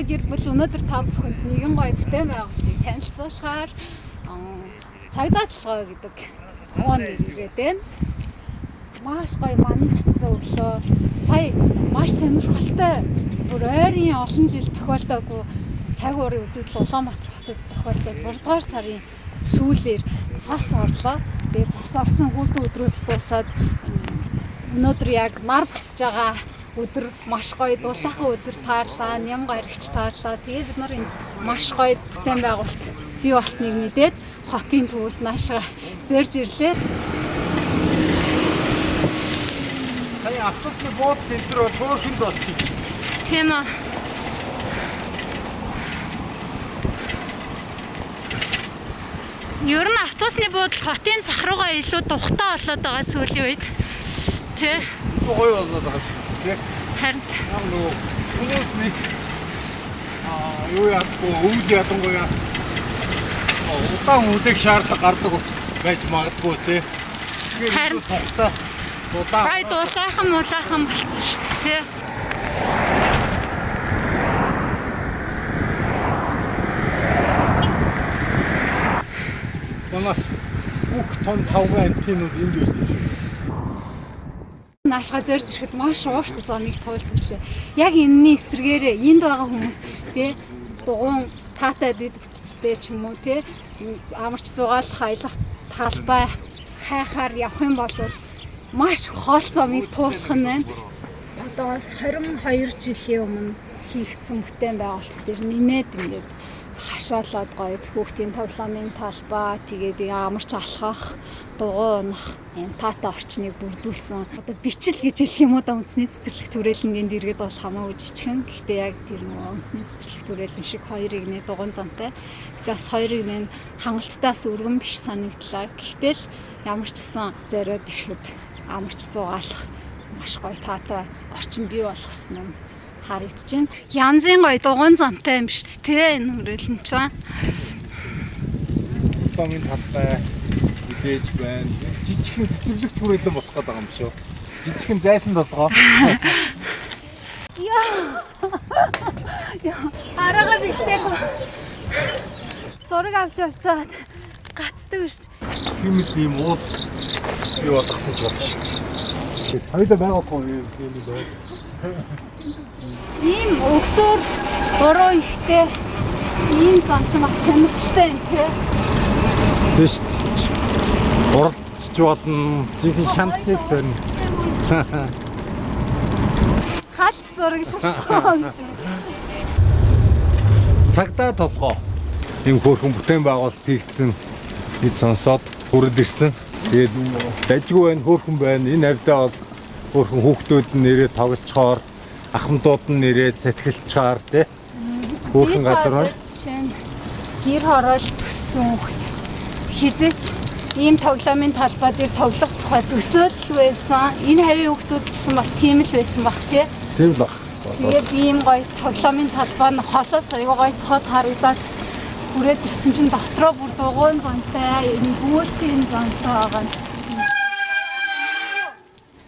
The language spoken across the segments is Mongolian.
гэр бүл өнөөдөр та бүхэнд нэгэн гоё бүтээн байгууллагыг танилцуулахаар цагдаа толгой гэдэг агуун нэр ирээд байна. Маш гоё манан татсан өглөө сая маш сонирхолтой бүр ойрын олон жил тохиолдоогүй цаг уурын үзэгдэл Улаанбаатар хотод тохиолдоод 6 дугаар сарын сүүлээр цас орлоо. Тэгээ цас орсон хүүхэн өдрүүд дуусаад өнөөдөр яг нар буцаж байгаа өдөр маш гоё дулаахан өдөр таарлаа, ням гарагч таарлаа. Тэгээд бид нар энд маш гоё бүтээн байгуулалт бий болсныг мэдээд хотын төвөөс наашаа зөрж ирлээ. Сая автобусны бууд тентэр бол хөөрхөнд болчих. Тийм аа. Ер нь автобусны буудал хотын зах руугаа илүү тухтай болоод байгаа сүүлийн үед. Тэ. Гоё болоод байгаа шүү. Тэ. Харин яг нөгөө хүмүүс нэг юу яахгүй өвөл ядангуяа удаан үдэг шаардлага гардаг байж магадгүй те. Тэгэхээр тухтай удаан бай дулаахан мулаахан болчихсон шүү дээ. Манай бүх том тавган антинууд энд байдаг шүү. Наашгаа зөрж ирэхэд маш уурт зоныг туулж ирлээ. Яг энэний эсрэгээрээ энд байгаа хүмүүс тий дугуун таатай дэд бүтцтэй ч юм уу тий амарч зугаалах аялах талбай хайхаар явах юм бол маш хоол зомыг туулах нь байна. Одоо 22 жилийн өмнө хийгдсэн бүтээн байгуулалт дээр нэмээд ингээд хашаалаад гоё хүүхдийн тоглоомын талбай тэгээд амарч алхах дугуй унах юм таатай орчныг бүрдүүлсэн. Одоо бичил гэж хэлэх юм уу да үндэсний цэцэрлэг төрөлнгийн дэргэд бол хамаагүй жижигхэн. Гэхдээ яг тэр нөгөө үндэсний цэцэрлэг төрөлн шиг хоёрыг нэ дугуйн зантай. Гэхдээ бас хоёрыг нэ хангалттаас өргөн биш санагдлаа. Гэхдээ л ямар ч гэсэн зориод ирэхэд амарч зугаалах маш гоё таатай орчин бий болгосон юм харагдаж байна. Янзын гоё дугуйн зантай юм шүү дээ энэ хүрээлэн чинь. Томын талбай мэдээж байна. Жижигхэн цэцэрлэг түрээлэн болох гээд байгаа юм шүү. Жижигхэн зайсан толгоо. Яа. Арага бэлтээгүй. Зураг авч явчаад гацдаг шүү дээ. Хэмэд ийм уул юу болгосон ч болно шүү дээ. Хоёулаа байгаагүй юм байна. Ийм өгсөөр буруу ихтэй ийм зам ч маш сонирхолтой юм тий. Тийм шүү дээ. Уралдч болно. Жинхэнэ шанцыг сорно. Хаалт зураг тавьсан юм. Цагдаа толгоо. Ийм хөөрхөн бүтээн байгуулалт хийгдсэн гэж сонсоод хүрэл ирсэн. Тэгээд дажгүй байна, хөөрхөн байна. Энэ авдаа бол хөөрхөн хүүхдүүд нь нэрээ тоглолцохоор, ахмадууд нь нэрээ сэтгэлцээр тий. Хөөрхөн газар байна. Гэр хороол төссөн хүүхд. Хизээч ийм тоглоомын талбай дээр тоглох тухай төсөөлөл байсан. Энэ хавийн хүүхдүүд ч гэсэн бас тийм л байсан бах тий. Тийм л бах. Тэгээд ийм гоё тоглоомын талбай нь холоос аягүй гоё тод харагдаад хүрээд ирсэн чинь дотроо бүр дугуйн зантай, энэ гүйлтийн зантай байгаа.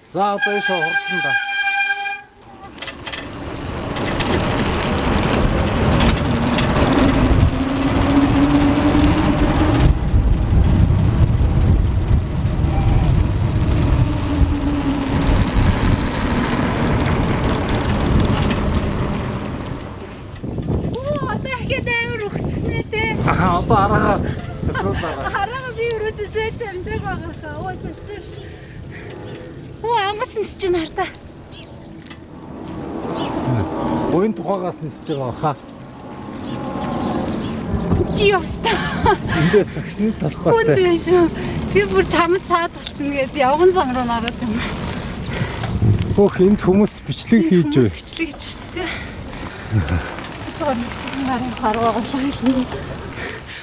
За одоо ийш хурдан да. Одоо араа тохируулаа. Хараа би өрөөсөө чамжааг байгаа хаа. Уусаа зурш. Амгац нисэж чинь хартаа. Уян тухайгаас нисэж байгаа хаа. Чи яста. Эндээ сагсны талбайтай. Хүнд биш үү? Би бүр чамд цаад болчихно гэдэг явган зам руу нараад юм. Хөөх энд хүмүүс бичлэг хийж байна. Бичлэг хийж шүү дээ. Чоор бичлэг нарийн харгаа голоо.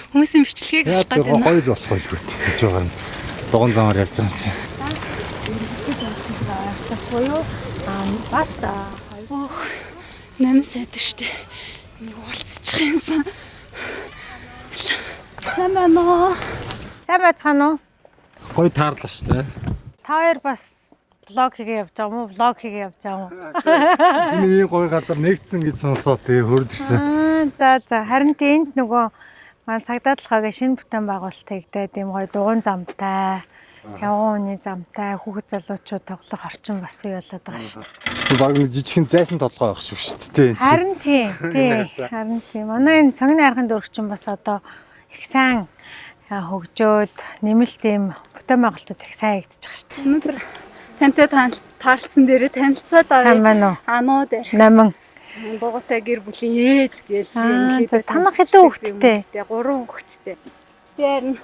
Хүмүүсийн бичлэгийг харах гэдэг байна. Гоё л болох байлгүй гэж байгаа нь. Дугуйн замаар явж байгаа юм чи. Боёо бас хайгух нэмсэд штэ. Нэг уулзчих юмсан. Сайн байна уу? Сайн байцгаана уу? Гоё таарлаа штэ. Та хоёр бас блог хийгээ явж байгаа мó, влог хийгээ явж байгаа мó. Энэ ийм гоё газар нэгдсэн гэж сонсоод тэгээ хурд ирсэн. За харин тэнд нөгөө маань цагдаа талхаагийн шинэ бүтээн байгуулалт хийгдээд ийм гоё дугуйн замтай, явган үний замтай хүүхэд залуучууд тоглох орчин бас бий болоод байгаа шүү дээ. Баг нэг жижигхэн зайсан толгой байх шүү дээ. Харин тийм. Харин тийм. Манай энэ Сонгины аргын дөрвчин бас одоо их сайн хөгжөөд нэмэлт ийм бүтээн байгуулалтууд их сайн хийгдэж байгаа шүү дээ. Өнөөдөр тантай таарлцсан дээрээ танилцаад Сайн байна уу? Ануу дээр. Наман. Дугуйтай гэр бүлийн ээж гээл За танах хэдэн хүүхэдтэй? 3 хүүхэдтэй. Тэр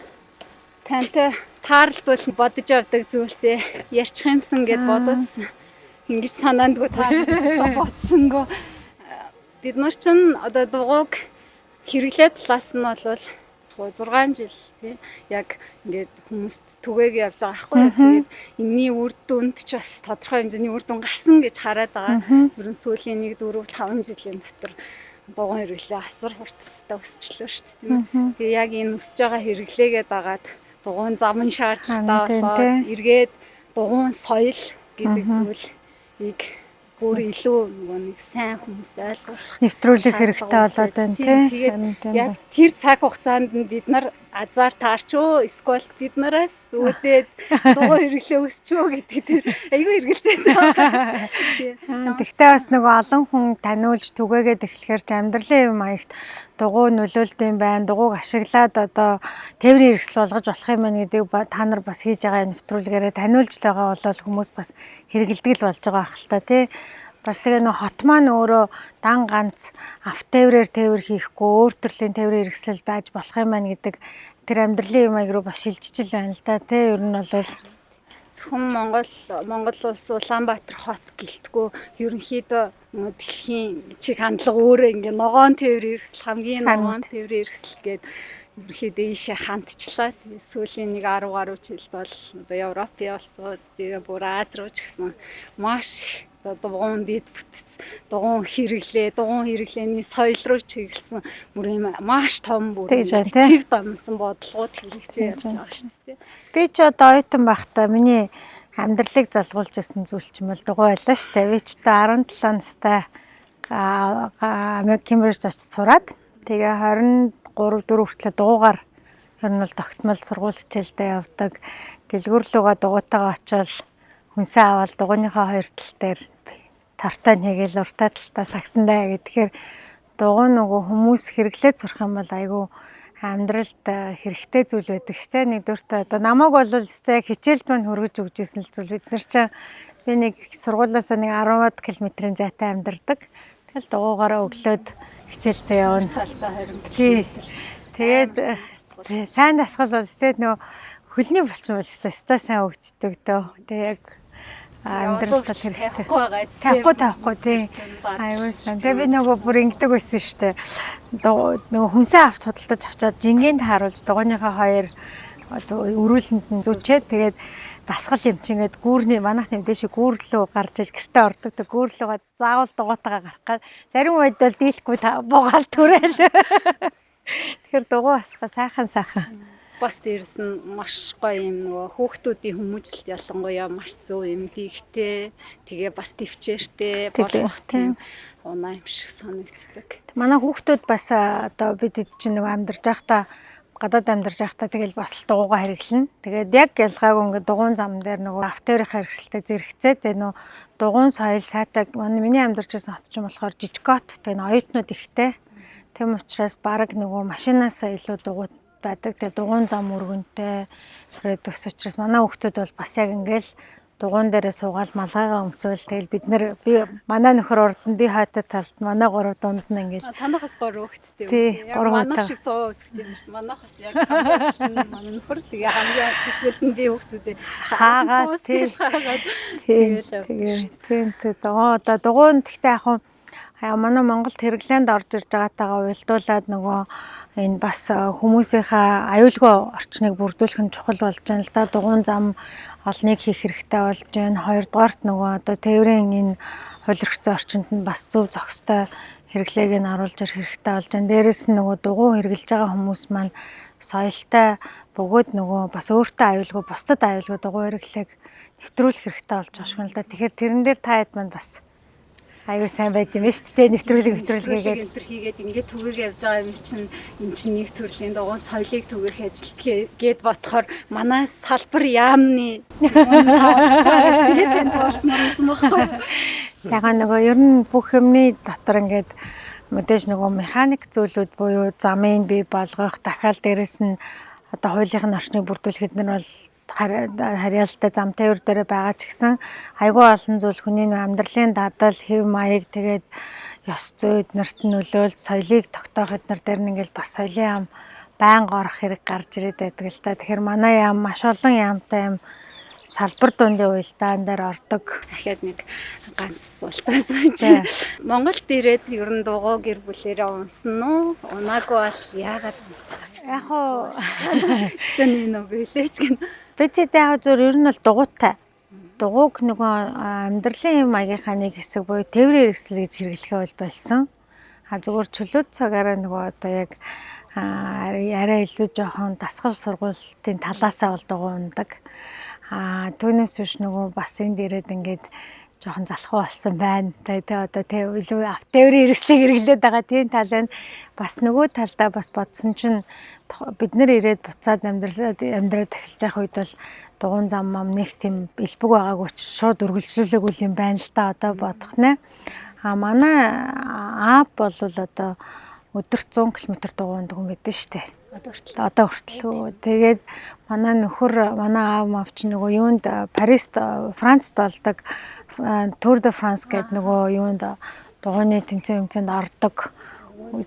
тантай таарлбал бодож авдаг зүйлсээ ярьчих юмсан гэд бодсон. Ингэж санаандгүй таарлаа бодсонгүй. Бид нар чинь одоо дугуйг хэрэглээд талаас нь бол 6 жил тий яг ингээд хүмүүст түгээг явж байгаа байхгүй юу. Тэгээд энэний үр дүнд ч бас тодорхой хэмжээний үр дүн гарсан гэж хараад байгаа. Ерөн сүүлийн 1 4 5 жилийн дотор дугуйн хэрэглээ асар хурдтай өсчлөө шүү дээ. Тэгээ яг энэ өсөж байгаа хэрэглээгээд агаад дугуйн замын шаардлагатай болоод эргээд дугуйн соёл гэдэг зүйлийг бүр илүү нөгөө нэг сайн хүмүүст ойлгуулах, нэвтрүүлэх хэрэгтэй болоод байна тий. Тэгээд яг тэр цаг хугацаанд нь бид нар азар таарчөө эсвэл бид нараас өөдөөд дугуй хэрэглээ өсчөө гэдэг тэр айгүй эргэлзээд байгаа. Тэгтээ бас нөгөө олон хүн таниулж түгээгээд эхлэхээр амьдралын юм маягт дугуй нөлөөлт юм байна. Дугуйг ашиглаад одоо тээврийн хэрэгсэл болгож болох юм байна гэдэг та нар бас хийж байгаа нэвтрүүлгээрээ таниулж л байгаа бол хүмүүс бас хэрэгэлдэг л болж байгаа хэл та тий. Бас тэгээ нөх хот маань өөрөө дан ганц автотээврээр тээвэр хийхгүй өөр төрлийн тээврийн хэрэгсэл байж болох юм байна гэдэг тэр амьдралын юм аяг руу бас шилжиж л байна л да тий. Ер нь бол зөвхөн Монгол улс Улаанбаатар хот гэлтгүү ерөнхийдөө дэлхийн чиг хандлага өөрөө ингээ ногоон тээврийн хэрэгсэл хамгийн ногоон тээврийн хэрэгсэл гээд ерөнхийдөө ийшээ хандчлаа. Тэгээ сүүлийн 10 гаруй жил бол одоо Европын улсууд тэгээ бүр Аз руу ч гэсэн маш дугуйн дэд бүтц дугуйн хэрэглээний соёл руу чиглэсэн бүр юм маш том бүр төв дамсан бодлогууд хэрэгжиж явж байгаа шүү дээ. Би ч одоо оюутан байхдаа миний амьдралыг залгуулж ирсэн зүйл ч юм бол дугуй байлаа шүү дээ. Би ч одоо 17 настай Кембрижд очиж сураад тэгээ 23 4 хүртэл дугуйгаар ер нь бол тогтмол сургууль хичээлдээ явдаг. Дэлгүүр лугаа дугуйтайгаа очивол хүнсээ аваад дугуйныхаа хоёр тал дээр тартай нэгээл уртаа талтаа сагсандаа гэхээр дугуй нөгөө хүмүүс хэрэглээд сурах юм бол айгүй амьдралд хэрэгтэй зүйл байдаг штэ. Нэгдүгээртээ одоо намайг бол өстэй хичээлд мань хөргөж өгч ирсэн л зүйл. Бид нар чинь би нэг сургуулиасаа нэг 10-аад км-ийн зайтай амьдардаг. Тэгэл дугуйгаараа өглөөд хичээлдээ явна. Тэгээд сайн дасгал бол штэ нөгөө хөлний булчин бол штэ сайн өгчдөг дөө. Тэгээ яг амьдралд хэрэгтэй. Тахгүй тий. Аюусан. Тэгээ би нөгөө бүр ингэдэг байсан штэ. Нөгөө хүнсээ авч худалдаж авчаад жингийн тааруулж дугуйныхаа хоёр одоо өрүүлэнд нь зүчээд тэгээд дасгал юм чингээд гүүрний манайх нэмдээ шиг гүүрлөө гарч иж гэртээ ордог. Тэг гүүрлөөгөө заавал дугуйтайгаа гарах гал зарим үед бол дийлэхгүй буугаал түрээл. Тэгэхээр дугуй асгаа сайхан. Бас дээрс нь маш гоё юм нөгөө хүүхдүүдийн хүмүүжлэлт ялангуяа маш зөв юм хийхтэй тэгээ бас төвчээртэй болох тийм унаа юм шиг санагддаг. Манай хүүхдүүд бас одоо бид чинь нөгөө амьдарч байхдаа гадаад амьдарч байхдаа тэгэл бас л дугуйгаа хэрэглэнэ. Тэгээд яг ялгаагүй ингээд дугуйн зам дээр нөгөө автоорийнхаа хэрэгсэлтэй зэрэгцээ тэгээ нөгөө дугуйн соёл сайтай миний амьдарч байсан хот ч юм болохоор жижигот тэгээ оюутнууд ихтэй. Тэм учраас баг нөгөө машинаасаа илүү дугуй байдаг. Тэгээ дугуйн зам өргөнтэй тэгээд төс учраас манай хүүхдүүд бол бас яг ингээл дугуйн дээрээ суугаад малгайгаа өмсөөл тэгэл бид нар би манай нөхөр урд нь би хойтой талд манай гурав дунд нь ингээл танахаас гурав хүүхэдтэй юм. Манай шиг 100 өсгөх юм шүү дээ. Манайхаас яг хамгийн манай нөхөр тэгээ хамгийн төсвөлд нь би хүүхдүүдээ хаагаад тэгээд одоо дугуйн гэхдээ яг манай Монголд хэрэглээнд орж ирж байгаатайгаа уялдуулаад нөгөө энэ бас хүмүүсийнхаа аюулгүй орчныг бүрдүүлэх нь чухал болж байна л да. Дугуйн зам олныг хийх хэрэгтэй болж байна. Хоёрдугаарт нөгөө одоо тээврийн энэ хууль эрх зүйн орчинд нь бас зөв зохистой хэрэглээг нь оруулж ирэх хэрэгтэй болж байна. Дээрээс нь нөгөө дугуй хэрэглэж байгаа хүмүүс маань соёлтой бөгөөд нөгөө бас өөртөө аюулгүй, бусдад аюулгүй дугуй хэрэглээг нэвтрүүлэх хэрэгтэй болж байгаа шүү л да. Тэгэхээр тэрэн дээр та хэд манд бас аюу сайн байд юм ба шүү дээ. Нэвтрүүлэг хийгээд энтер хийгээд ингээд түгэж явж байгаа юм чинь эн чинь нэг төрлийн дугуун соёлыг түгэх ажил гээд бодохоор манай салбар яамны тоолчтойгоо тэгээд энэ тоолцмоор байсан байхгүй. Ягаа нөгөө ер нь бүх юмны дотор ингээд мэдээж нөгөө механик зүйлүүд буюу замын бий болгох, дахиад дээрэс нь одоо хуулийн орчныг бүрдүүлэхэд нар бол харьяалтай зам тээвэр дээр байгаа ч гэсэн айгүй олон зүйл хүний амьдралын дадал, хэв маяг тэгээд ёс зүйд нарт нөлөөлж соёлыг тогтоох эднэр дээр нь ингээл бас соёлын яам байнга орох хэрэг гарч ирээд байдаг л та. Тэгэхээр манай яам маш олон яамтай юм салбар дундын уялдаан дээр ордог. Дахиад нэг ганц асуултаас чи Монголд ирээд ер нь дугуй гэр бүлээрээ унсан уу? Унаагүй бол яагаад? Яг уу тэний нөгөө хэлээч гэн. Тэд яг зөв ер нь бол дугуйтай. Дугуйг нөгөө амьдралын маягийнхаа нэг хэсэг буюу тээврийн хэрэгсэл гэж хэрэглэхээ бол болсон. Зүгээр чөлөөт цагаараа нөгөө одоо яг арай илүү жоохон дасгал сургуулийн талаасаа бол дугуй ундаг. Түүнээс биш нөгөө бас энд ирээд ингээд жоохон залхуу болсон байна. Тэгээ одоо илүү автоврын хэрэгслийг хэрэглээд байгаа тийм тал нь бас нөгөө талдаа бас бодсон чинь бид нэр ирээд буцаад амьдраад эхэлж явах үед бол дугуун зам мам нэг тийм элбэг байгаагүй ч шууд үргэлжлүүлээгүй юм байна л та одоо бодох нэ. Манай аав бол одоо өдөрт 100 км дугуйнд хүн мэдэн штэ. Одоо хүртэл. Тэгээд манай нөхөр манай аав мав ч нөгөө юунд Парист Францд болдог Tour de France гэдэг нөгөө юунд дугуйны тэмцээнд ордог.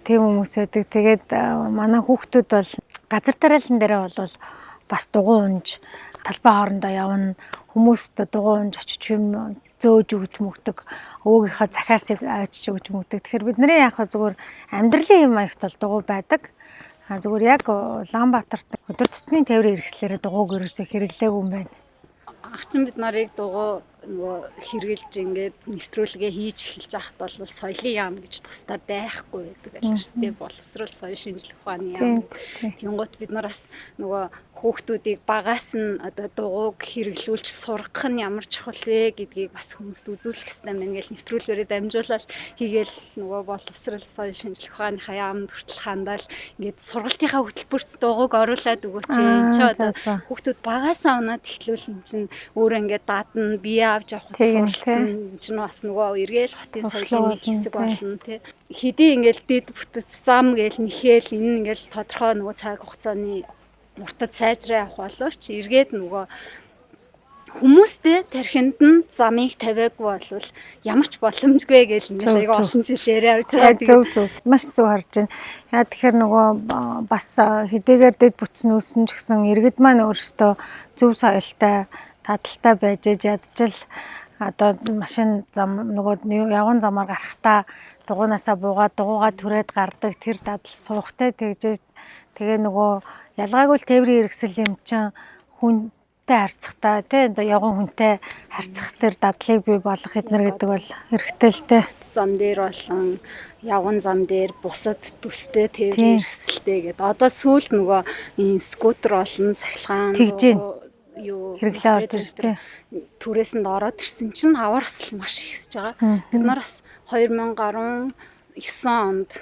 Тийм хүмүүс байдаг. Тэгээд манай хүүхдүүд бол газар тариалан дээрээ бол бас дугуй унж талбай хоорондоо явна. Хүмүүст дугуй унж очиж юм зөөж өгч мөгдөг. Өвгийнхаа захиасыг очиж өгч мөгдөг. Тэгэхээр бидний яг зүгээр амьдралын юм аягт бол дугуй байдаг. Зүгээр яг Улаанбаатарт өдөр тутмын тээврийн хэрэгслээрээ дугуйг ерөөсөө хэрэглээгүй юм байна. Агцсан бид нарыг дугуй нөгөө хэрглэж ингээд нэвтрүүлгээ хийж эхэлж байхад бол соёлын яам гэж тусдаа байхгүй байдаг л шүү дээ. Боловсрол соёл шинжлэх ухааны яам. Тэнгуут бид нар бас нөгөө хүүхдүүдийг багаас нь одоо дугуйг хэрэглүүлж сургах нь ямар чухал вэ гэдгийг бас хүмүүст үзүүлэх хэрэгтэй юм. Ингээл нэвтрүүлгээрээ дамжуулаад хийгээл нөгөө боловсрол соёл шинжлэх ухааныхаа яамд хүртэл хандаал ингээд сургалтынхаа хөтөлбөрт дугуйг оруулаад өгөөч. Энд ч одоо хүүхдүүд багаасаа унаад эхлүүл эн чинь өөрөө ингээд даадна бие авч явах суралцсан чинь бас нөгөө эргээл хотын соёлын нэг хэсэг болно тий. Хэдий ингээл дэд бүтэц зам гээл нэхэл энэ ингээл тодорхой нөгөө цаг хугацааны уртад сайжраа явах боловч эргээд нөгөө хүмүүстэй тархинд нь замыг тавиагүй бол ямар ч боломжгүй гэж ингээл аяга олон жил яриа авч байгаа. Зөв маш зөв харж байна. Яа тэгэхээр нөгөө бас хэдийгээр дэд бүтсэн үүсэн ч гэсэн иргэд маань өөрсдөө зөв соёлтой тадалтай байж ядчил одоо машин зам нөгөө явган замаар гарахтаа дугуйнаасаа буугаад дугуйгаа түрээд гардаг тэр дадал суухтай тэгжээ. Тэгээ нөгөө ялгаагүй л тээврийн хэрэгсэл юм чинь хүнтэй харьцахтаа тий одоо явган хүнтэй харьцах тэр дадлыг бий болгох эднэр гэдэг бол хэрэгтэй л дээ. Зам дээр болон явган зам дээр бусад төстэй тээврийн хэрэгсэлтэй гэдэг. Одоо сүүлд нөгөө энэ скутер болон сахилгаан юу хэрэглээ орж ирж тий. Түрээсэнд ороод ирсэн чинь аварсал маш ихсэж байгаа. Бид нар бас 2019 онд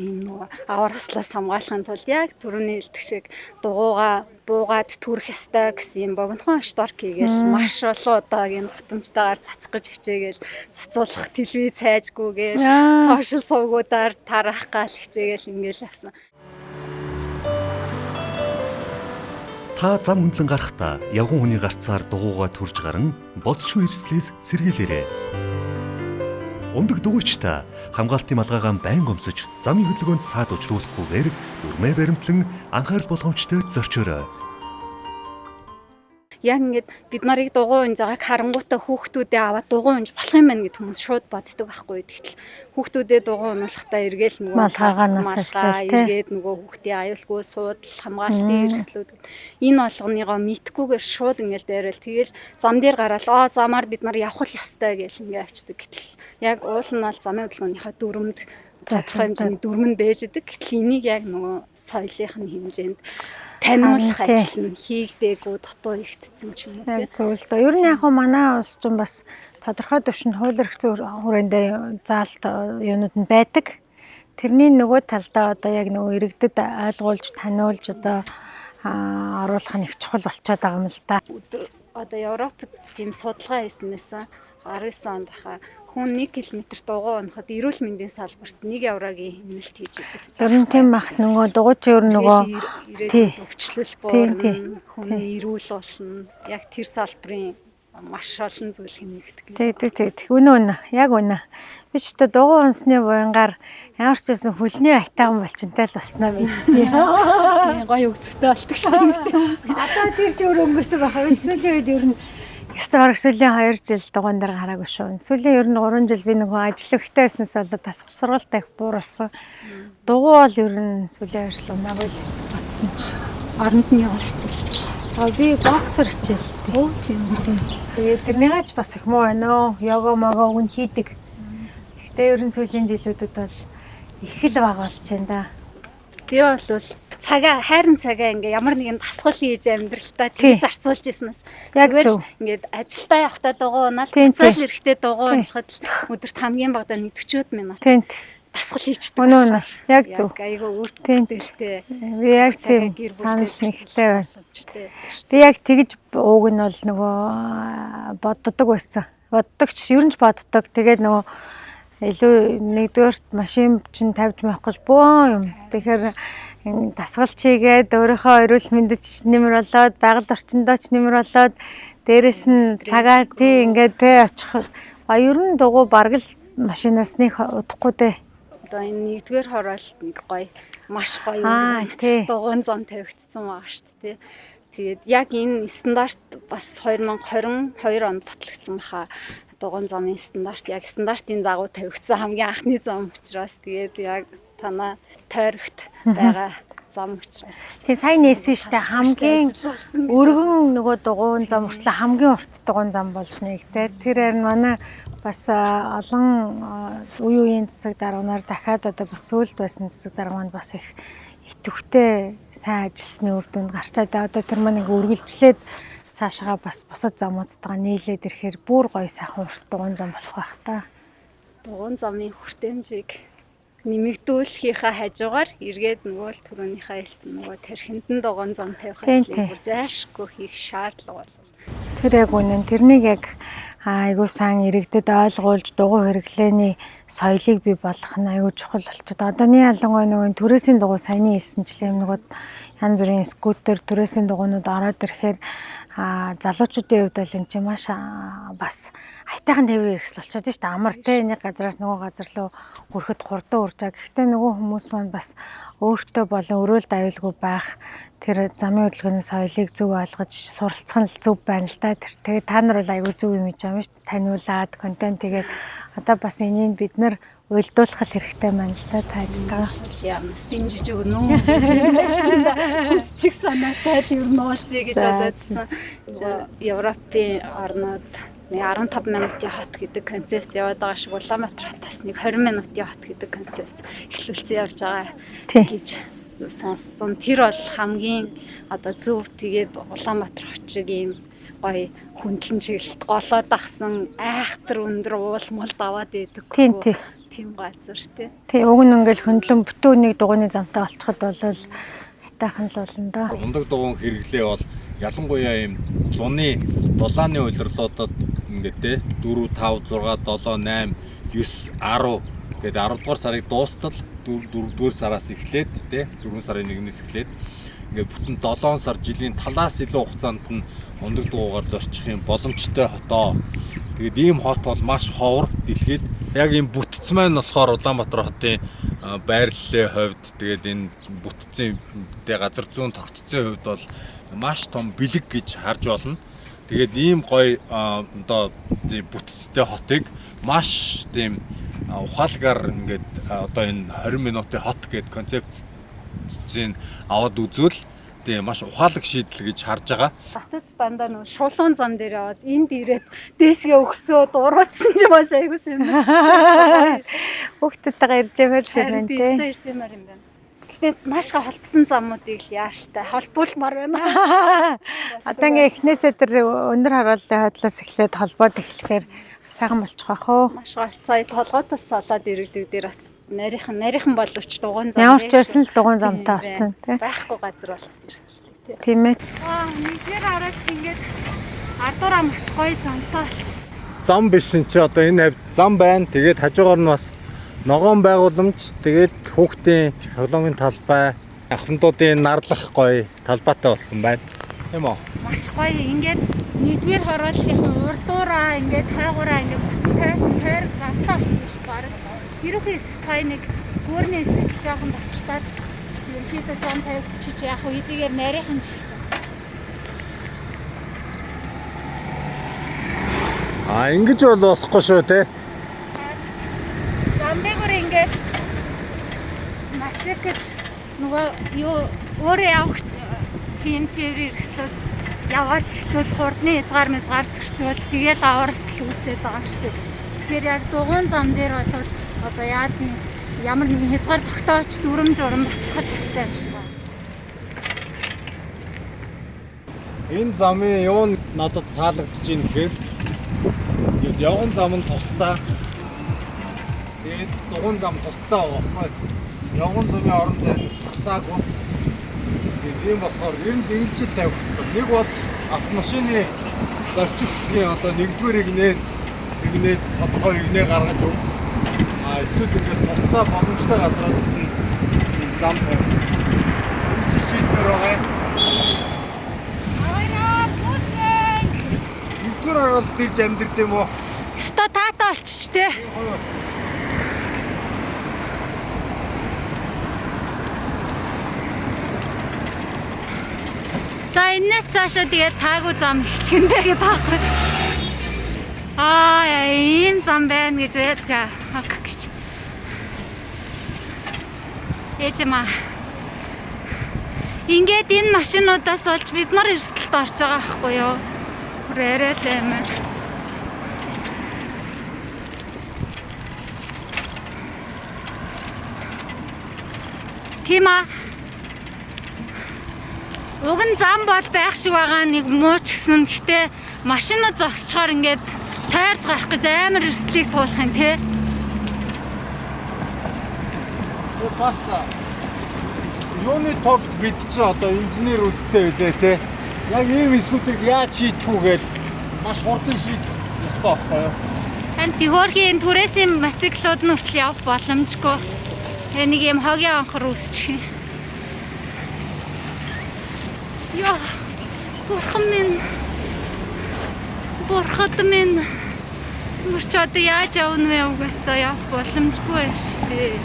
ийм нөгөө аварслаас хамгаалахын тулд яг түрүүний хэлдэг шиг дугуйгаа буугаад түрэх ёстой гэсэн юм богинохон шторк хийгээл маш олон удаагийн тутамжтайгаар цацах гэж хичээгээл цацуулах телевиз хайжгүйгээл сошиал сувгуудаар тарах гал хичээгээл ингээл явсан. Та зам хөндлөн гарахдаа явган хүний гарцаар дугуйгаа түрж гарan боцшгүй эрслээс сэргийлээрэй. Ундаг дугуйчтай хамгаалтын малгайгаан байн гомсож замын хөдөлгөөнд саад учруулахгүйгээр дүрмээ баримтлан анхаарал болгоомжтой зорчоорой. Яг ингээд бид нарыг дугуй унж байгааг харангуйтай хүүхдүүдээ аваад дугуй унж болох юм байна гэд хүмүүс шууд боддог байхгүй. Тэгтэл хүүхдүүдээ дугуй унахтаа эргээл нөгөө малгайгаанаас эргээд нөгөө хүүхдийн аюулгүй суудал хамгаалтын хэрэгслүүд энэ болгоныгоо мэдхгүйгээр шууд ингээд дайрал тэгэл зам дээр гараад замаар бид нар явах ёстой гэж ингээд авчдаг. Гэтэл яг уул нь бол замын хөдөлгөөнийхөө дүрмэд тодорхой хэмжээний дүрмэн байж идэг. Гэтэл энийг яг нөгөө соёлынх нь хэмжээнд таниулах Тий. ажил нь хийгдээгүй дутуу ихтсэн ч юм уу тий. Яг зөв л доо. Ер нь яг манай улс ч бас тодорхой төвшөнд хууль эрх зүйн хүрээндээ заалт юунууд нь байдаг. Тэрний нөгөө талдаа одоо яг нөгөө иргэдэд ойлгуулж таниулж одоо оруулах нь их чухал болчиход байгаа юм л да. Одоо Европод тийм судалгаа хийснээс 19 онд хаа хүн 1 км дугуй унахад эрүүл мэндийн салбарт 1 еврогийн хэмнэлт хийж идэг. Ер нь тийм бах нөгөө дугуйч ер нь нөгөө ирээд өвчлөл буурна, хүний эрүүл болно. Яг тэр салбарын маш олон зүйл хэмнэгдэх. Тэг. Үнэн. Яг үнэн. Би ч одоо дугуй унсны буянгаар ямар ч байсан хөлний айтаахан болчинтай л болсноо би. Гоё өгцөгтэй болдог шүү дээ. Одоо тэр ч өөр өнгөрсөн байхаа. Сүүлийн үед ер нь бараг сүүлийн 2 жил дугуйн дээр гараагүй шүү. Сүүлийн ер нь 3 жил би нөгөө ажил өгөхтэй байснаас болоод тасгал сургалтаа их буурсан. Дугуй бол ер нь сүүлийн 2 жил унаагүй л батсан чи. Оронд нь ямар хичээлтэй. Би боксер хичээлтэй. Оо тийм үү. Тэгээд тэрнийгаач бас их муу байна оо. Йога мага өгн хийдэг. Гэтэ ер нь сүүлийн жилүүдэд бол их л бага болж байна да. Би бол хайрын цагаа ингээ ямар нэгэн дасгал хийж амьдралтаа тий зарцуулж ирснээс Яг зөв. ингээд ажилдаа явахдаа дугуй унаал цаал эрэхтэй дугуй унцахад өдөрт хамгийн багадаа 40 минут Тэнт. дасгал хийчихдэг. Үнэн. Яг зөв. Айгаа үрдэлтэй. Би яг тийм санал нэгтлээ байна. Би яг тэгж ууг нь бол нөгөө боддог байсан. Боддогч ер нь ч боддог. Тэгээд нөгөө илүү нэгдүгээрт машин чинь тавьж явах гэж бөө юм. Тэгэхээр дасгал чигээд өөрийнхөө эрүүл мэндэд нэмэр болоод байгаль орчиндөө ч нэмэр болоод дээрэс нь цагаа тий ингээд тэ очих. Ер нь дугуй бараг л машинаас нэг удахгүй дээ. Одоо энэ нэгдүгээр хороолт нэг гоё маш гоё дугуйн зам тавигдсан байгаа шүү дээ. Тэгээд яг энэ стандарт бас 2022 онд батлагдсан баха. Дугуйн замын стандарт яг стандартын дагуу тавигдсан хамгийн анхны зам учраас тэгээд яг танаа тойрогт байгаа зам учраас. Тэгээ сайн нээсэн штэ хамгийн өргөн нөгөө дугуйн зам хүртэл хамгийн урт дугуйн зам болж нэгдээ. Тэр харин манай бас олон үеийн засаг дарганаар дахиад одоо бас сөүлд байсан засаг дарга маань бас их идэвхтэй сайн ажилласны үр дүнд гарчаад одоо тэр маань ингээ үргэлжлээд цаашаа бас бусад замуудтайгаа нийлээд ирэхээр бүр гоё сайхан урт дугуйн зам болох байх та. Дугуйн замын хүртээмжийг нэмэгдүүлэхийнхаа хажуугаар эргээд нөгөө л түрүүнийхээ хэлсэн нөгөө тархиндэн дугуйн зам тавих ажлыг бүр зайлшгүй хийх шаардлага бол. Тэр яг үнэн. Тэрнийг яг айгуу сайн иргэдэд ойлгуулж дугуй хэрэглээний соёлыг бий болгох нь айгуу чухал болчиход. Одооний ялангуяа нөгөө түрээсийн дугуй саяны хэлсэнчлэн нөгөө янз бүрийн скутер түрээсийн дугуйнууд ороод ирэхээр залуучуудын хувьд бол энэ чинь маш бас айтайхан тээврийн хэрэгсэл болчиход шүү дээ. Амар те нэг газараас нөгөө газар руу хүрэхэд хурдан уржаа. Гэхдээ нөгөө хүмүүс маань бас өөртөө болон өрөөлд аюулгүй байх тэр замын хөдөлгөөний соёлыг зөв ойлгож суралцах нь зөв байна л да. Тэгээд та нар бол аюул зөв юм хийж байгаа юм шүү дээ. Таниулаад контент тэгээд одоо бас энийг бид нар уйлдуулах хэрэгтэй байна л да тайлбар. Ямас дэмжиж өгнө. Хүсчих санаатай л ер нь уулзъя гэж бодоодсэн. Европын орнууд 15 минутын хот гэдэг концепц яваад байгаа шиг Улаанбаатар хотоос нэг 20 минутын хот гэдэг концепц эхлүүлсэн явж байгаа гэж сонссон. Тэр бол хамгийн одоо зөв тэгээд Улаанбаатар хот шиг ийм гоё хөндлөн чиглэлт голоод ахсан айхтар өндөр уул мул даваад идэг. Тийм газар тий. Тий, уг нь ингээл хөндлөн бүтэн нэг дугуйны замтай олцоход бол хайтайхан л болно да. Ундаг дугуйн хэрэглээ бол ялангуяа ийм зуны дулааны улирлуудад ингээд те 4 5 6 7 8 9 10 гээд 10 дугаар сарыг дуустал 4 дугаар сараас эхлээд те 4 сарын 1-ээс эхлээд ингээд бүтэн 7 сар жилийн талаас илүү хугацаанд нь ундаг дугуйгаар зорчих юм боломжтой хотоо. Тэгээд ийм хот бол маш ховор дэлхийд яг ийм бүтц маань болохоор Улаанбаатар хотын байрлалын хувьд тэгээд энэ бүтцийн газар зүүн тогтцын хувьд бол маш том бэлэг гэж харж болно. Тэгээд ийм гоё одоо бүтцтэй хотыг маш тийм ухаалгаар ингээд одоо энэ 20 минутын хот гэдэг концепцийг аваад үзвэл тийм маш ухаалаг шийдэл гэж харж байгаа. Хотод дандаа нөө шулуун зам дээр яваад энд ирээд дээшгээ өгсөө дуурайсан ч бас айгуус юм байна. Хүүхдүүдтэйгээ ирж яваар л юм байна тий. Ирж яваар юм байна. Гэхдээ маш их холбосон замуудыг л яаралтай холбуулмаар байна. Одоо ингээ эхнээсээ тэр өнөр харааллын хотлоос эхлээд холбоод эхлэхээр сайхан болчих واخ уу. Маш гол сая толгойтос олоод иргэдэг дээр бас нарийнхан боловч дугуун зам. Ямар ч байсан л дугуун замтай болсон тий. Байхгүй газар болохос ирсэн тий. Тийм ээ. Нэгдэр хараад ингээд ардуураа маш гоё замтай болсон. Зам биш энэ чи одоо энэ хавьд зам байна. Тэгээд хажуугаар нь бас ногоон байгууламж, тэгээд хүүхдийн тоглоомын талбай, ахмадуудын нарлах гоё талбайтай болсон байна. Тийм үү? Маш гоё. Ингээд нэгдүгээр хорооллынхан урдуураа ингээд хайгуураа ингээд бүтэн тайрсан тайр замтай болсон шүү дээ. Тэрүүхий хэсэг цай нэг гүүрний хэсэг жоохон басалтаад ерөнхийдөө зам тавьчих яах вэ? Эдгээр нарийнхан ч гэсэн. Ингэж бол болохгүй шүү те. Замбэгөр ингээд мацэкэл нөгөө юу өөрөө явах тийм хэрэгслүүд яваад эсвэл хурдны хязгаар зөрчвөл тэгэл аварс л үсээд байгаа шүү дээ. Тэгэхээр яг дугуун зам дээр бол одоо ямар нэгэн хязгаар тогтоож дүрм журам батлах хэрэгтэй юм шиг байна. Энэ замын юу надад таалагдж байна гэхээр явган зам нь тусдаа. Тэгээд дугуун зам тусдаа байхгүй. Явган замын орон зайнаас хасаагүй. Тэгээд ийм болохоор ер нь дэмжил тавих хэрэгтэй. Нэг бол автомашины зарчим хэсгийн одоо нэгдүгээр игнээд тодорхой игнээ гаргаж өг. Эсвэл ингээд тусдаа боломжтой газрууд нь зам тавих. Энэ чи шийдвэр байгаа. Нэгдүгээр орол дэрж амьдрд юм уу? Өстой таатаа болчих те. За энэс цаашаа тэгээд таагүй зам хэндээ гэдэг байхгүй. Ийм зам байна гэж ядгаа. Гэж. Ээжмаа. Ингээд энэ машинуудаас олж бид нар эрсдэлд орж байгаа байхгүй юу? Арай л амар. Тима. Уг нь зам бол байх шиг байгаа нэг муу ч гэсэн гэхдээ машинууд зогсчоор ингээд тайрж гарах гэж амар эрсдлийг туулах юм те. Бас юуны тулд бид чи одоо инженерүүдтэй үлээ те. Яг ийм эсгүүдийг яаж шийдэх үү гээл маш хурдан шийдэх ёстой байхгүй юу? Харин төхөөрхийн түрээсийн мотоциклууд нь хүртэл явах боломжгүй. Нэг юм хогийн анхар үүсчих юм. Яа, бурхад минь мөрч одоо яаж явна вэ угаасаа явах боломжгүй байна шүү дээ.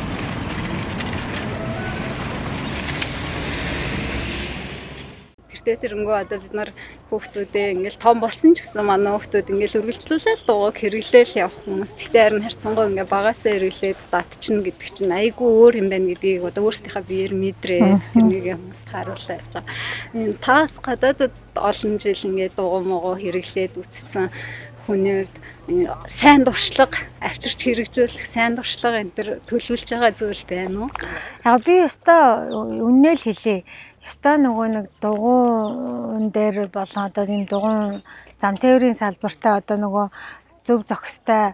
Тэрнгөө одоо бид нар хүүхдүүдээ ингээл том болсон ч гэсэн манай хүүхдүүд ингээл үргэлжлүүлээл дууг хэрэглээл явах хүмүүс. Гэхдээ харин харьцангуй ингээ багасаа хэрэглээд датчихна гэдэг чинь айгүй өөр юм байна гэдгийг одоо өөрсдийнхээ биеэр мэдрээд тэрнийг хүмүүст харуулж байгаа. Энэ таас гадаадд олон жил ингээ дуугуу хэрэглээд үтцсэн хүнээр сайн дуршлага авчирч хэрэгжүүлэх сайн дуршлага энэ төр төлөвлөж байгаа зүйл байна уу? Яг би өстой үннээ л хэлье. Өстой нөгөө нэг дугуун дээр болон одоо ийм дугуун зам тээврийн салбартаа одоо нөгөө зөв зохистой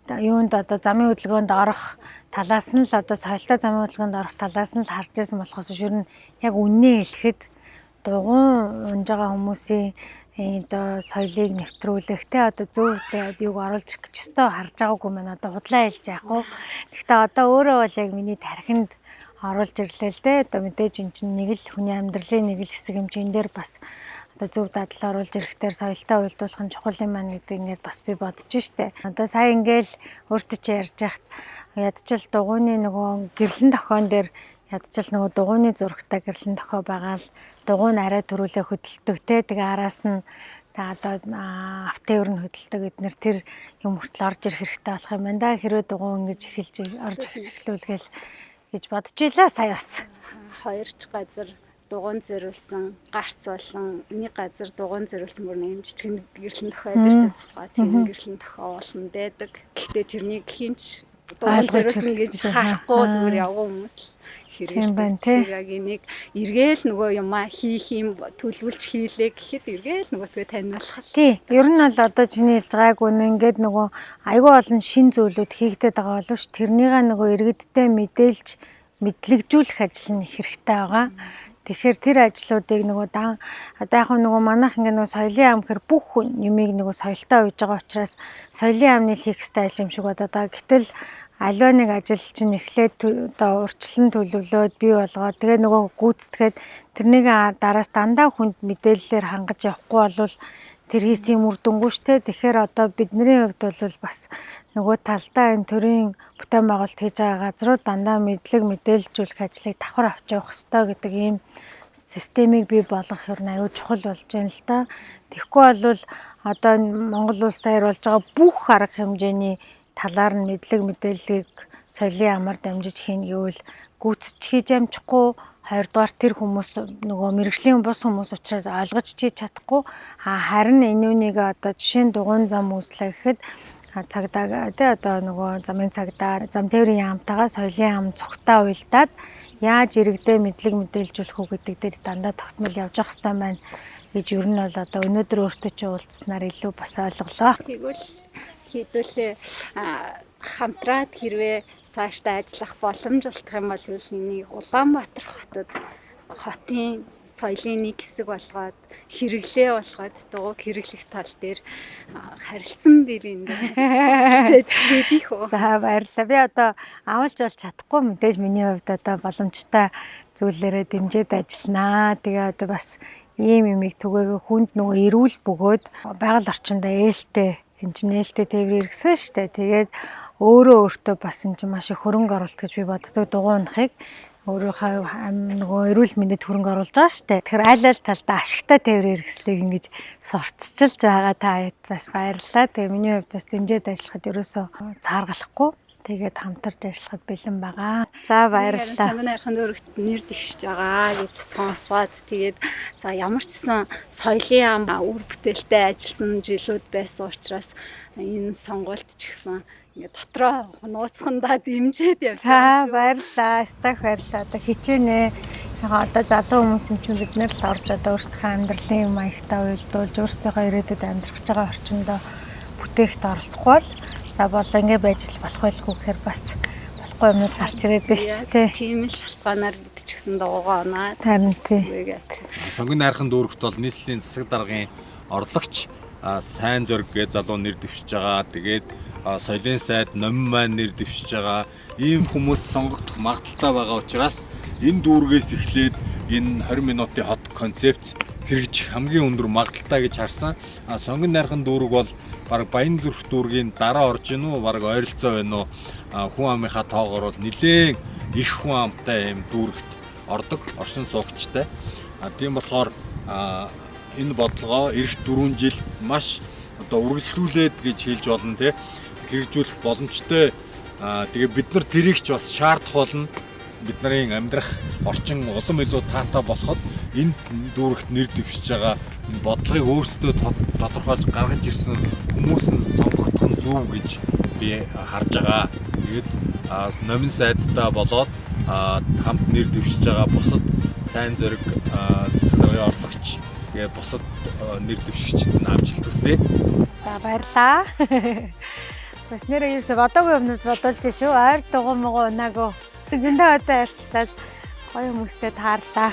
юунд одоо замын хөдөлгөөнд орох талаас нь л одоо соёлтой замын хөдөлгөөнд орох талаас нь л харж байсан болохоос ер нь яг үннээ хэлэхэд дугуун унж байгаа хүмүүсийн одоо соёлыг нэвтрүүлэх те одоо зөв юуг оруулж ирэх гэж өстой харж байгаагүй маань одоо худлаа хэлж яах вэ. Гэхдээ одоо өөрөө бол яг миний тархинд оруулж ирлээ л дээ. Одоо мэдээж эн чинь нэг л хүний амьдралын нэг л хэсэг юм чинь дээр бас одоо зөв дадал оруулж ирэхээр соёлтой уялдуулах нь чухал юм байна гэдэг ингээд бас би бодож штэ. Одоо сая ингээл өөртөө чи ярьж яхад ядчил дугуйны нөгөө гэрлэн тохион дээр ядчил нөгөө дугуйны зурагтай гэрлэн тохио байгаа л дугуйн арай төрүүлээ хөдөлдөг те. Тэгээ араас нь одоо автовер нь хөдөлдөг эднэр тэр юм хүртэл орж ирэх хэрэгтэй болох юм байна да. Хэрвээ дугуй ингэж эхэлж орж эхлүүлгээл гэж бодож илаа сая бас. Хоёрч газар дугуйн зэрүүлсэн гарц болон нэг газар дугуйн зэрүүлсэн бүр нэг жижиг гэрлэн тохиод ирдэг тусгай тийм гэрлэн тохио болно байдаг. Гэхдээ тэрнийг хинч дугуйн зэрүүлсэн гэж харахгүй зүгээр явган хүмүүс Тийм байна, тий. Яг энийг эргээл нөгөө юмаа хийх юм төлөвлөж хийлээ гэхэд эргээл нөгөөдгөө таниулах. Тий. Ер нь бол одоо чиний хэлж байгааг үнэ ингээд нөгөө айгүй олон шин зүйлүүд хийгдэт байгаа боловч тэрнийгээ нөгөө иргэдтэй мэдээлж мэдлэгжүүлэх ажил нь их хэрэгтэй байгаа. Тэгэхээр тэр ажлуудыг нөгөө одоо яг нөгөө манайх ингээд нөгөө соёлын ам гэхэр бүх юмыг нөгөө соёлтой үйж байгаа учраас соёлын амны хийх ёстой ажил юм шиг бодоо. Гэтэл аливаа нэг ажил чинь эхлээд одоо урьдчилан төлөвлөөд бий болгоод тэгээ нөгөө гүйцэтгээд тэрнийг дараас дандаа хүнд мэдээллээр хангаж явахгүй болвол тэр хийсэн үр дүнгүй штэ. Тэгэхээр одоо бидний хувьд бол бас нөгөө талдаа энэ төрийн бүтээн байгуулалт хийж байгаа газрууд дандаа мэдлэг мэдээлжүүлэх ажлыг давхар авч явах ёстой гэдэг ийм системийг бий болгох юм аюул чухал болж байна л да. Тэгэхгүй бол одоо Монгол улс таяр болж байгаа бүх арга хэмжээний талаар нь мэдлэг мэдээллийг соёлын амаар дамжиж хийнэ гэвэл гүйцэж хийж амжихгүй, хоёрдугаар тэр хүмүүс нөгөө мэрэгжлийн бус хүмүүс учраас ойлгож хийж чадахгүй харин энэ үнийг одоо жишээ нь дугуйн зам үүслэ гэхэд цагдаа тий одоо нөгөө замын цагдаа зам тээврийн яамтайгаа соёлын ам цогтаа уялдаад яаж иргэдээ мэдлэг мэдээлжүүлэх үү гэдэг дээр дандаа тогтмол явж явах хэрэгтэй байна гэж ер нь бол одоо өнөөдөр өөртөө чи уулзснаар илүү бас ойлголоо. Тэгвэл хийдүүлээ хамтраад хэрвээ цаашдаа ажиллах боломж олдох юм бол энийг Улаанбаатар хотын соёлын нэг хэсэг болгоод хэрэглээ болгоод дугуйг хэрэглэх тал дээр харилцсан бивэн ажиллаад их үү. За баярлалаа. Би одоо авалж болж чадахгүй мэдээж миний хувьд одоо боломжтой зүйлээрээ дэмжиж ажилланаа. Тэгээ одоо бас ийм юмыг түгээгээ хүнд нөгөө эрүүл бөгөөд байгаль орчиндөө ээлтэй нээлттэй тээврээр иргсэн штэ. Тэгээд өөртөө бас энэ чинь маш их хөрөнгө оруулалт гэж би боддог дугуй унахыг өөрийнхөө нөгөө эрүүл мэндэд хөрөнгө оруулж байгаа штэ. Тэгэхээр аль талдаа ашигтай тээврээр иргэслийг ингэж сурталчилж байгаа та хэд бас баярлалаа. Тэгээ миний хувьд бас дэмжиж ажиллахад ерөөсөө цааргалахгүй. Тэгээд хамтарч ажиллахад бэлэн байгаа. За баярлалаа. Сангааны өргөт нэр дэвшиж байгаа гэж сонсоод тэгээд за ямар ч гэсэн соёлын ам үр бүтээлтэй ажилласан жилүүд байсан учраас энэ сонгуульд ч гэсэн ингээд дотроо нууцхандаа дэмжиж явж байгаа. За баярлалаа. Стах баярлалаа. Одоо хичээнэ. Яг одоо залуу хүмүүс юм чинь бид нэр л орж одоо өөрсдийнхөө амьдралын маягтаа уялдуулж өөрсдийнхөө ирээдүйд амьдрах гэж байгаа орчиндөө бүтээхд оролцохгүй бол за болоо ингэ байж л болох байлгүй гэхээр бас болохгүй юмуд гарч ирээд байна шүү дээ. Тийм л шалтгаанаар бид ч гэсэн дуугаа оноо. Харин тийм. Сонгон найрхан дүүрэгт бол нийслэлийн засаг даргын орлогч сайн зориг гэж залуу нэр дэвшиж байгаа. Тэгээд соёлын сайд номин маань нэр дэвшиж байгаа. Ийм хүмүүс сонгогдох магадaltaй байгаа учраас энэ дүүргээс эхлээд энэ 20 минутын хот концепт хэрэгжих хамгийн өндөр магадaltaй гэж харсан. Сонгон найрхан дүүрэг бол баг Баянзүрх дүүргийн дараа орж ийн үү, баг ойролцоо байна уу? Хүн амынхаа тоогоор бол нэлээд их хүн амтай юм дүүрэгт ордог, оршин суугчтай. Тийм болохоор энэ бодлогоо эх 4 жил маш одоо үргэлжлүүлээд гэж хэлж болно те. Хэрэгжүүлэх боломжтой. Тэгээ бид нар тэрийг ч бас шаардах болно. Бидний амьдрах орчин улам илүү таатай болоход энэ дүүрэгт нэр дэвшиж байгаа энэ бодлогыг өөрсдөө тодорхойлж гаргаж ирсэн хүмүүс нь сонгогдох нь зөв гэж би харж байгаа. Тэгээд номин сайдтай болоод хамт нэр дэвшиж байгаа бусад сайн зориг засаг даргын орлогч тэгээд бусад нэр дэвшигчид нь амжилт хүсье. За баярлаа. Бас нэрээ ерөөсө бодоогүй юмнууд бодолж шүү. Ойр дугуй мгоо унаагүй. Зөндөө одоо ярьчлаад гоё хүмүүстэй таарлаа.